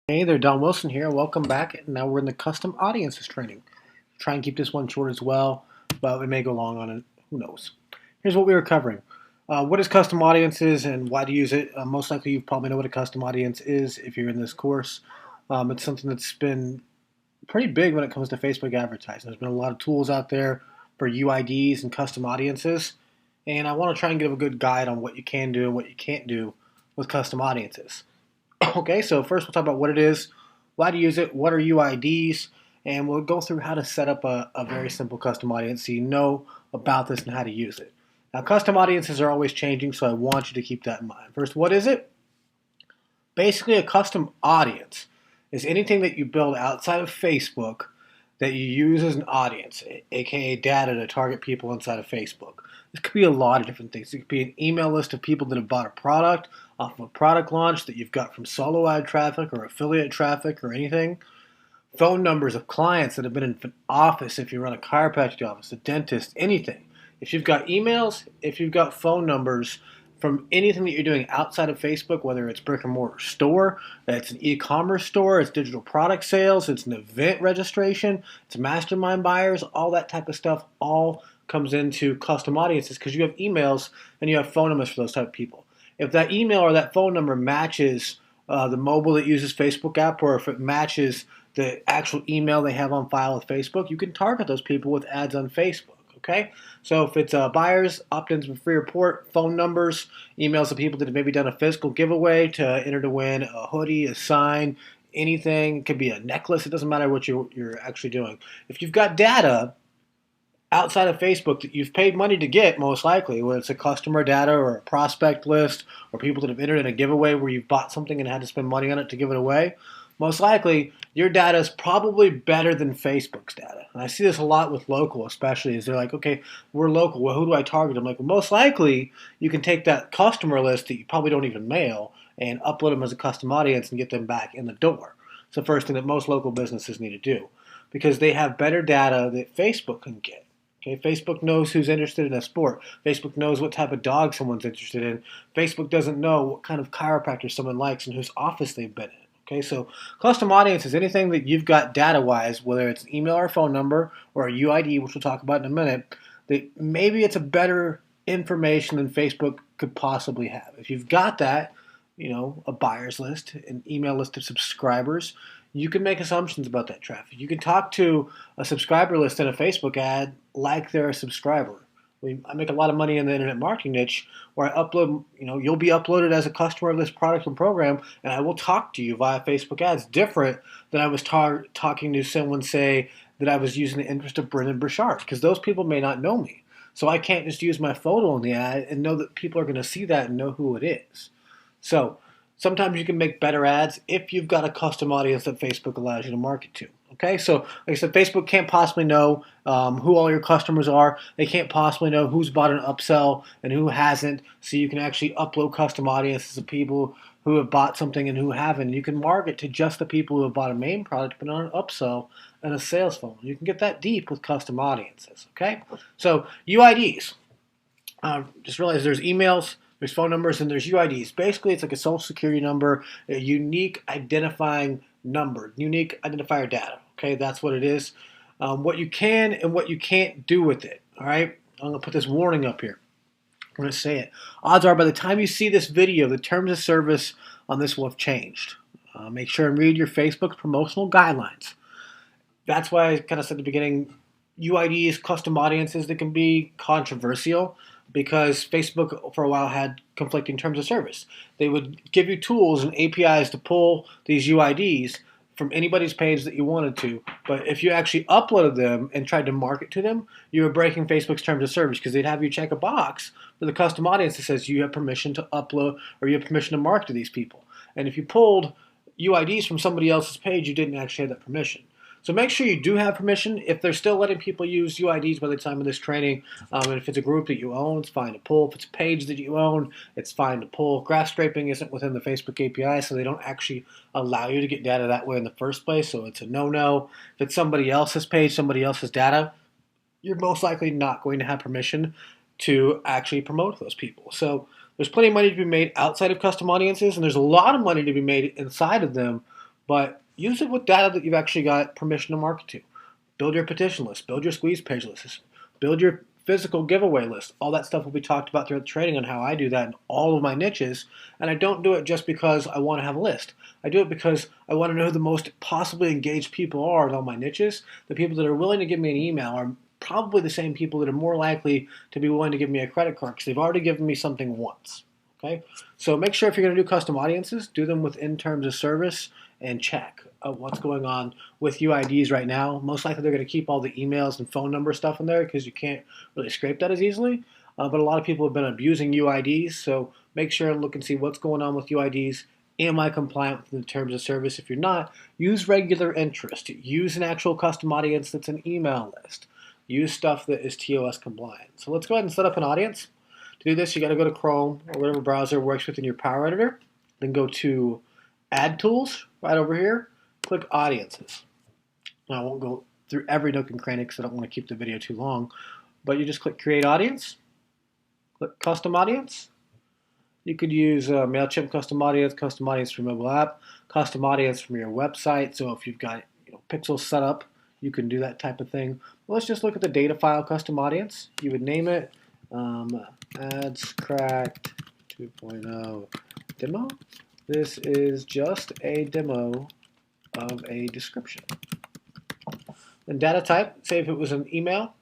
Hey there, Don Wilson here. Welcome back. Now we're in the custom audiences training. Try and keep this one short as well, but we may go long on it. Who knows? Here's what we were covering. What is custom audiences and why to use it? Most likely you probably know what a custom audience is if you're in this course. It's something that's been pretty big when it comes to Facebook advertising. There's been a lot of tools out there for UIDs and custom audiences, and I want to try and give a good guide on what you can do and what you can't do with custom audiences. Okay, so first we'll talk about what it is, why to use it, what are UIDs, and we'll go through how to set up a very simple custom audience so you know about this and how to use it. Now, custom audiences are always changing, so I want you to keep that in mind. First, what is it? Basically, a custom audience is anything that you build outside of Facebook that you use as an audience, aka data to target people inside of Facebook. This could be a lot of different things. It could be an email list of people that have bought a product off of a product launch that you've got from solo ad traffic or affiliate traffic or anything. Phone numbers of clients that have been in an office, if you run a chiropractic office, a dentist, anything. If you've got emails, if you've got phone numbers from anything that you're doing outside of Facebook, whether it's brick and mortar store, it's an e-commerce store, it's digital product sales, it's an event registration, it's mastermind buyers, all that type of stuff all comes into custom audiences because you have emails and you have phone numbers for those type of people. If that email or that phone number matches the mobile that uses Facebook app, or if it matches the actual email they have on file with Facebook, you can target those people with ads on Facebook. Okay, so if it's buyers, opt-ins for free report, phone numbers, emails to people that have maybe done a physical giveaway to enter to win a hoodie, a sign, anything. It could be a necklace. It doesn't matter what you're actually doing. If you've got data outside of Facebook that you've paid money to get, most likely, whether it's a customer data or a prospect list or people that have entered in a giveaway where you've bought something and had to spend money on it to give it away, most likely your data is probably better than Facebook's data. And I see this a lot with local, especially, is they're like, okay, we're local. Well, who do I target? I'm like, well, most likely you can take that customer list that you probably don't even mail and upload them as a custom audience and get them back in the door. It's the first thing that most local businesses need to do because they have better data that Facebook can get. Okay, Facebook knows who's interested in a sport. Facebook knows what type of dog someone's interested in. Facebook doesn't know what kind of chiropractor someone likes and whose office they've been in. Okay, so custom audience is anything that you've got data-wise, whether it's an email or phone number or a UID, which we'll talk about in a minute, that maybe it's a better information than Facebook could possibly have. If you've got that, a buyer's list, an email list of subscribers, you can make assumptions about that traffic. You can talk to a subscriber list in a Facebook ad like they're a subscriber. I make a lot of money in the internet marketing niche where I upload, you'll be uploaded as a customer of this product and program, and I will talk to you via Facebook ads, different than I was talking to someone, say, that I was using the interest of Brendan Burchard, because those people may not know me. So I can't just use my photo in the ad and know that people are going to see that and know who it is. So sometimes you can make better ads if you've got a custom audience that Facebook allows you to market to. Okay, so like I said, Facebook can't possibly know who all your customers are. They can't possibly know who's bought an upsell and who hasn't. So you can actually upload custom audiences of people who have bought something and who haven't. You can market to just the people who have bought a main product but not an upsell and a sales funnel. You can get that deep with custom audiences. Okay, so UIDs. Just realize there's emails, there's phone numbers, and there's UIDs. Basically, it's like a social security number, a unique identifying number, unique identifier data. Okay, that's what it is. What you can and what you can't do with it. All right, I'm going to put this warning up here. I'm going to say it. Odds are by the time you see this video, the terms of service on this will have changed. Make sure and read your Facebook promotional guidelines. That's why I kind of said at the beginning, UIDs, custom audiences, that can be controversial because Facebook for a while had conflicting terms of service. They would give you tools and APIs to pull these UIDs from anybody's page that you wanted to, but if you actually uploaded them and tried to market to them, you were breaking Facebook's terms of service because they'd have you check a box for the custom audience that says you have permission to upload or you have permission to market to these people. And if you pulled UIDs from somebody else's page, you didn't actually have that permission. So make sure you do have permission. If they're still letting people use UIDs by the time of this training, and if it's a group that you own, it's fine to pull. If it's a page that you own, it's fine to pull. Graph scraping isn't within the Facebook API, so they don't actually allow you to get data that way in the first place, so it's a no-no. If it's somebody else's page, somebody else's data, you're most likely not going to have permission to actually promote those people. So there's plenty of money to be made outside of custom audiences, and there's a lot of money to be made inside of them but use it with data that you've actually got permission to market to. Build your petition list, build your squeeze page lists, build your physical giveaway list. All that stuff will be talked about throughout the training on how I do that in all of my niches. And I don't do it just because I want to have a list. I do it because I want to know who the most possibly engaged people are in all my niches. The people that are willing to give me an email are probably the same people that are more likely to be willing to give me a credit card because they've already given me something once. Okay, so make sure if you're going to do custom audiences, do them within terms of service and check what's going on with UIDs right now. Most likely they're going to keep all the emails and phone number stuff in there because you can't really scrape that as easily. But a lot of people have been abusing UIDs, so make sure and look and see what's going on with UIDs. Am I compliant with the terms of service? If you're not, use regular interest. Use an actual custom audience that's an email list. Use stuff that is TOS compliant. So let's go ahead and set up an audience. To do this, you got to go to Chrome or whatever browser works within your Power Editor. Then go to Add Tools right over here. Click Audiences. Now, I won't go through every nook and cranny because I don't want to keep the video too long. But you just click Create Audience. Click Custom Audience. You could use MailChimp Custom Audience for mobile app, Custom Audience from your website. So if you've got pixels set up, you can do that type of thing. But let's just look at the data file Custom Audience. You would name it AdsCracked 2.0 Demo. This is just a demo of a description. Then data type, say if it was an email,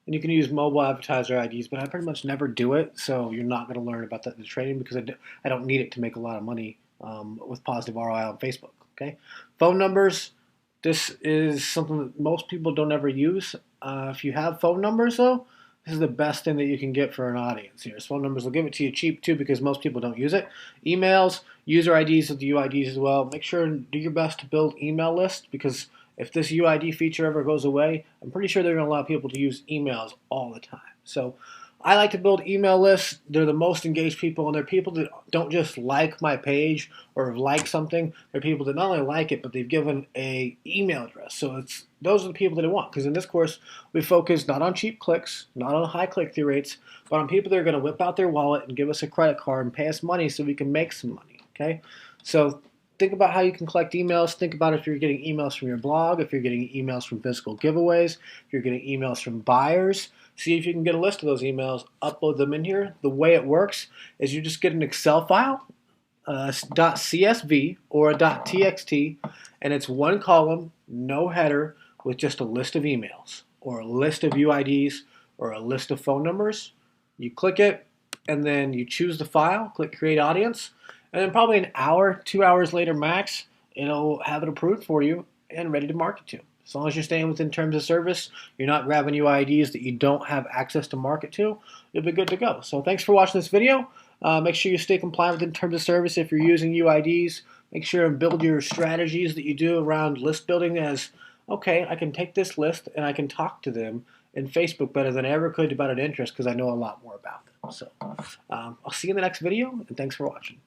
and you can use mobile advertiser IDs, but I pretty much never do it, so you're not going to learn about that in the training because I don't need it to make a lot of money with positive ROI on Facebook. Okay, phone numbers. This is something that most people don't ever use. If you have phone numbers, though, this is the best thing that you can get for an audience here. Phone numbers will give it to you cheap, too, because most people don't use it. Emails, user IDs with the UIDs as well. Make sure and do your best to build email lists because if this UID feature ever goes away, I'm pretty sure they're going to allow people to use emails all the time. So I like to build email lists. They're the most engaged people, and they're people that don't just like my page or like something. They're people that not only like it, but they've given an email address. So those are the people that I want. Because in this course, we focus not on cheap clicks, not on high click-through rates, but on people that are going to whip out their wallet and give us a credit card and pay us money so we can make some money. Okay, so think about how you can collect emails. Think about if you're getting emails from your blog, if you're getting emails from physical giveaways, if you're getting emails from buyers. See if you can get a list of those emails, upload them in here. The way it works is you just get an Excel file, .csv or a .txt, and it's one column, no header, with just a list of emails or a list of UIDs or a list of phone numbers. You click it, and then you choose the file, click Create Audience, and then probably an hour, 2 hours later max, it'll have it approved for you and ready to market to. As long as you're staying within terms of service, you're not grabbing UIDs that you don't have access to market to, you'll be good to go. So thanks for watching this video. Make sure you stay compliant within terms of service if you're using UIDs. Make sure and build your strategies that you do around list building as, okay, I can take this list and I can talk to them in Facebook better than I ever could about an interest because I know a lot more about them. So I'll see you in the next video, and thanks for watching.